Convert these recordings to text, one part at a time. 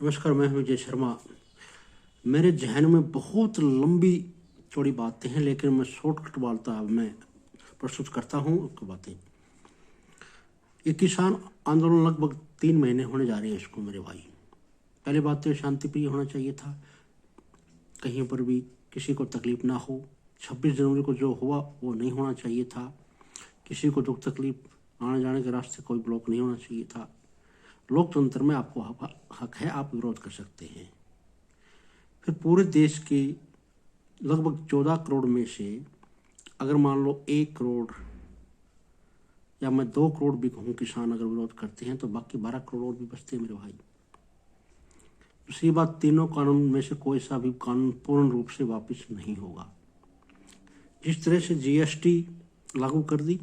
नमस्कार, मैं हूं विजय शर्मा। मेरे जहन में बहुत लंबी चौड़ी बातें हैं, लेकिन मैं शॉर्टकट वार्ता में प्रस्तुत करता हूं आपको बातें। ये किसान आंदोलन लगभग 3 महीने होने जा रहे हैं इसको मेरे भाई। पहले बात तो शांतिप्रिय होना चाहिए था, कहीं पर भी किसी को तकलीफ ना हो। 26 जनवरी को जो हुआ वो नहीं होना चाहिए था। किसी को दुख तकलीफ आने जाने के रास्ते कोई ब्लॉक नहीं होना चाहिए था। लोकतंत्र में आपको हक है, आप विरोध कर सकते हैं। फिर पूरे देश के लगभग 14 करोड़ में से अगर मान लो 1 करोड़ या मैं 2 करोड़ भी कहूँ किसान अगर विरोध करते हैं तो बाकी 12 करोड़ और भी बचते हैं मेरे भाई। दूसरी बात, तीनों कानून में से कोई सा भी कानून पूर्ण रूप से वापस नहीं होगा। जिस तरह से जीएसटी लागू कर दी,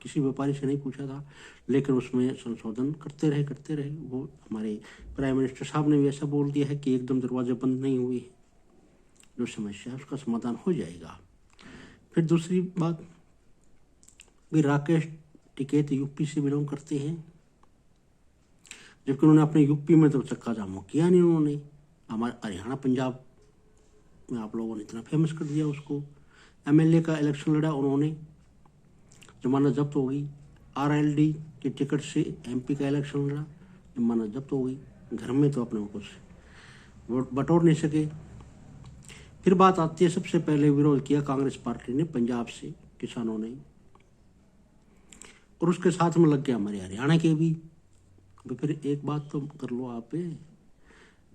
किसी व्यापारी से नहीं पूछा था, लेकिन उसमें संशोधन करते रहे। वो हमारे प्राइम मिनिस्टर साहब ने भी ऐसा बोल दिया है कि एकदम दरवाजे बंद नहीं हुए, जो समस्या है उसका समाधान हो जाएगा। फिर दूसरी बात, भी राकेश टिकैत यूपी से बिलोंग करते हैं, जबकि उन्होंने अपने यूपी में तो चक्का जाम किया नहीं। उन्होंने हमारे हरियाणा पंजाब में आप लोगों ने इतना फेमस कर दिया उसको। एमएलए का इलेक्शन लड़ा उन्होंने, जमानत जब्त हो गई। आरएलडी के टिकट से एमपी का इलेक्शन लड़ा, जमानत जब्त हो गई। घर में तो अपने कुछ वोट बटोर नहीं सके। फिर बात आती है, सबसे पहले विरोध किया कांग्रेस पार्टी ने पंजाब से किसानों ने, और उसके साथ में लग गया हमारे हरियाणा के भी। फिर एक बात तो कर लो, आप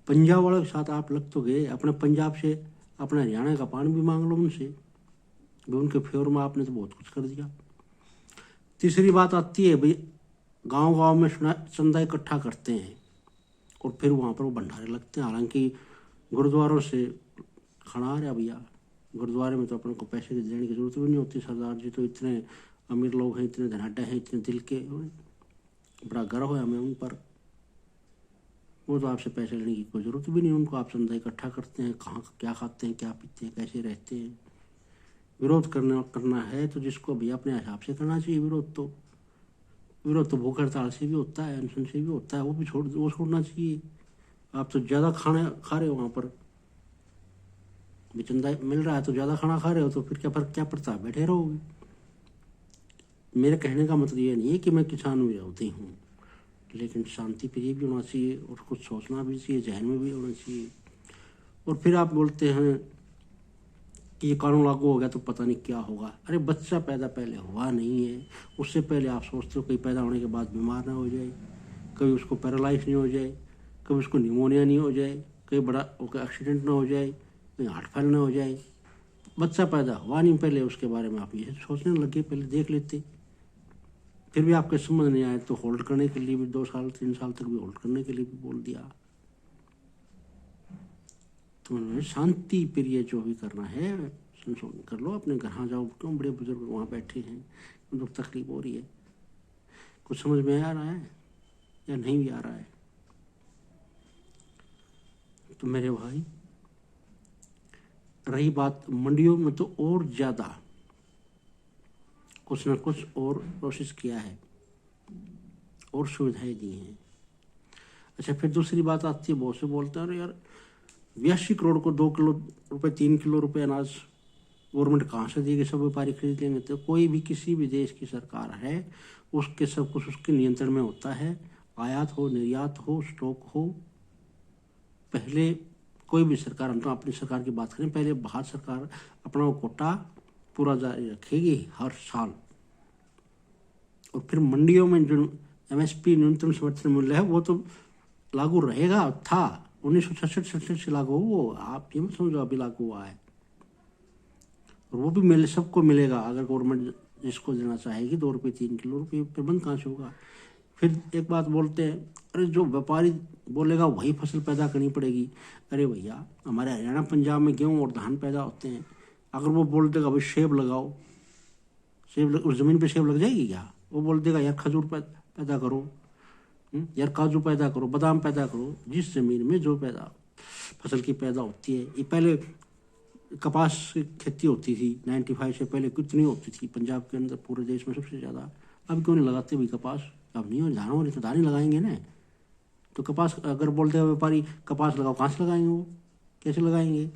पंजाब वालों के साथ आप लग तो गए, अपने पंजाब से अपने हरियाणा का पानी भी मांग लो उनसे भी, उनके फेवर में आपने तो बहुत कुछ कर दिया। तीसरी बात आती है भाई, गांव में चंदा इकट्ठा करते हैं और फिर वहाँ पर वो भंडारे लगते हैं। हालांकि गुरुद्वारों से खाना आ रहा भैया, गुरुद्वारे में तो अपन को पैसे देने की जरूरत भी नहीं होती। सरदार जी तो इतने अमीर लोग हैं, इतने धनाढ्य हैं, इतने दिल के, बड़ा गर्व है हमें उन पर। वो तो आपसे पैसे लेने की कोई ज़रूरत भी नहीं उनको। आप चंदा इकट्ठा करते हैं, कहाँ क्या खाते हैं, क्या पीते हैं, कैसे रहते हैं। विरोध करना है तो जिसको भी अपने हिसाब से करना चाहिए। विरोध तो भूख हड़ताल से भी होता है, अनशन से भी होता है, वो छोड़ना चाहिए। आप तो ज़्यादा खाना खा रहे हो, वहाँ पर भी चंदा मिल रहा है तो ज़्यादा खाना खा रहे हो, तो फिर क्या फर्क क्या पड़ता है, बैठे रहोगे। मेरे कहने का मतलब ये नहीं है कि मैं किसान विरोधी हूँ, लेकिन शांति प्रिय भी होना चाहिए और कुछ सोचना भी चाहिए, जहन में भी होना चाहिए। और फिर आप बोलते हैं कि ये कानून लागू हो गया तो पता नहीं क्या होगा। अरे बच्चा पैदा पहले हुआ नहीं है, उससे पहले आप सोचते हो कहीं पैदा होने के बाद बीमार ना हो जाए, कभी उसको पैरालाइज नहीं हो जाए, कभी उसको निमोनिया नहीं हो जाए, कहीं बड़ा एक्सीडेंट ना हो जाए, कहीं हार्ट फेल ना हो जाए। बच्चा पैदा हुआ नहीं पहले, उसके बारे में आप ये सोचने लगे, पहले देख लेते। फिर भी आपके समझ नहीं आए तो होल्ड करने के लिए भी 2 साल 3 साल तक भी होल्ड करने के लिए भी बोल दिया। तो उन्होंने शांति प्रिय जो भी करना है संशोधन कर लो, अपने घर जाओ। क्यों बड़े बुजुर्ग वहाँ बैठे हैं, दुख तकलीफ हो रही है, कुछ समझ में आ रहा है या नहीं भी आ रहा है। तो मेरे भाई, रही बात मंडियों में, तो और ज़्यादा कुछ ना कुछ और कोशिश किया है और सुविधाएं दी हैं। अच्छा, फिर दूसरी बात आती है, बहुत से बोलते हैं अरे यार 82 करोड़ को 2 किलो रुपए 3 किलो रुपए अनाज गवर्नमेंट कहाँ से देगी, सब व्यापारी खरीद लेंगे। तो कोई भी किसी भी देश की सरकार है, उसके सब कुछ उसके नियंत्रण में होता है। आयात हो, निर्यात हो, स्टॉक हो, पहले कोई भी सरकार, हम तो अपनी सरकार की बात करें, पहले भारत सरकार अपना वो कोटा पूरा जारी रखेगी हर साल। और फिर मंडियों में जो एमएसपी न्यूनतम समर्थन मूल्य है वो तो लागू रहेगा, था 1966 से लागू हो, आप ये मत समझो अभी लागू हुआ है। और वो भी सबको मिलेगा, अगर गवर्नमेंट जिसको देना चाहेगी 2 रुपये 3 किलो रुपये, फिर बंद कहाँ से होगा। फिर एक बात बोलते हैं, अरे जो व्यापारी बोलेगा वही फसल पैदा करनी पड़ेगी। अरे भैया, हमारे हरियाणा पंजाब में गेहूँ और धान पैदा होते हैं, अगर वो बोल देगा भाई सेब लगाओ, उस ज़मीन पे सेब लग जाएगी क्या। वो बोल देगा यार खजूर पैदा करो, यार काजू पैदा करो, बादाम पैदा करो। जिस ज़मीन में जो फसल की पैदा होती है। ये पहले कपास की खेती होती थी 95 से पहले, कितनी होती थी पंजाब के अंदर, पूरे देश में सबसे ज़्यादा। अब क्यों नहीं लगाते भाई कपास, अब नहीं हो, धान हो रही तो धान ही लगाएंगे ना। तो कपास अगर बोलते हैं व्यापारी कपास लगाओ, कहाँ से लगाएंगे वो, कैसे लगाएंगे?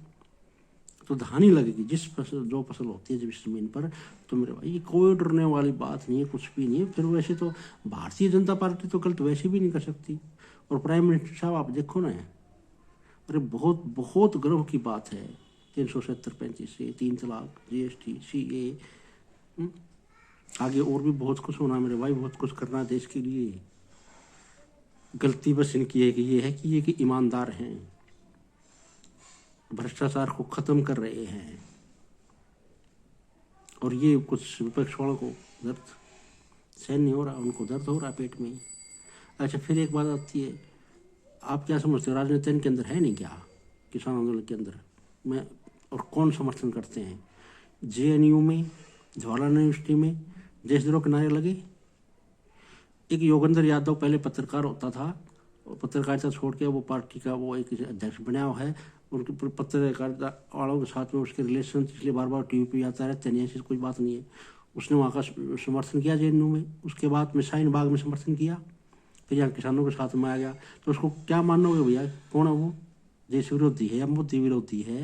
तो धान ही लगेगी जिस फसल, जो फसल होती है जिस जमीन पर। तो मेरे भाई ये कोई डरने वाली बात नहीं है, कुछ भी नहीं है। फिर वैसे तो भारतीय जनता पार्टी तो गलत वैसे भी नहीं कर सकती। और प्राइम मिनिस्टर साहब आप देखो ना, अरे बहुत बहुत गर्व की बात है 370-35 से 3 तलाक, GST, CA, आगे और भी बहुत कुछ होना है मेरे भाई, बहुत कुछ करना है देश के लिए। गलती बस इनकी है कि ये है कि ये ईमानदार हैं, भ्रष्टाचार को खत्म कर रहे हैं। और ये कुछ विपक्ष वालों को दर्द सहन नहीं हो रहा, उनको दर्द हो रहा पेट में। अच्छा, फिर एक बात आती है, आप क्या समझते हो राजनीति के अंदर है नहीं क्या, किसान आंदोलन के अंदर में, और कौन समर्थन करते हैं? JNU में, जवाहरलाल यूनिवर्सिटी में देशद्रोह के नारे लगे। एक योगेंद्र यादव पहले पत्रकार होता था, पत्रकारिता छोड़ के वो पार्टी का वो एक अध्यक्ष बना हुआ है। उनकी पत्रकारिता वालों के साथ में उसके रिलेशन इसलिए बार बार टीवी पे आता रहता है, ऐसी कोई बात नहीं है। उसने वहाँ का समर्थन किया JNU में, उसके बाद में शाहीन बाग में समर्थन किया, फिर यहाँ किसानों के साथ में आ गया। तो उसको क्या मानोगे भैया, कौन है वो? देश विरोधी है या मोदी विरोधी है,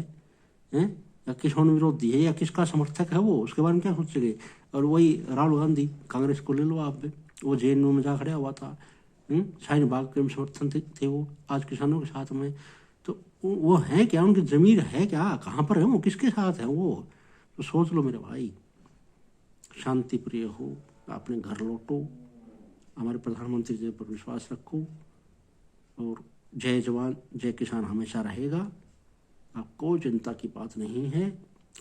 या किसान विरोधी है, या किसका समर्थक है वो? उसके बारे में क्या सोचेंगे? और वही राहुल गांधी, कांग्रेस को ले लो आप, वो JNU में जा खड़ा हुआ था, शाहीन बाग के समर्थन थे वो, आज किसानों के साथ में। तो वो है क्या, उनकी जमीर है क्या, कहाँ पर है वो, किसके साथ है वो? तो सोच लो मेरे भाई, शांति प्रिय हो, अपने घर लौटो, हमारे प्रधानमंत्री जी पर विश्वास रखो, और जय जवान जय किसान हमेशा रहेगा। आप कोई चिंता की बात नहीं है।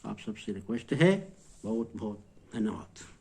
आप सबसे रिक्वेस्ट है, बहुत बहुत धन्यवाद।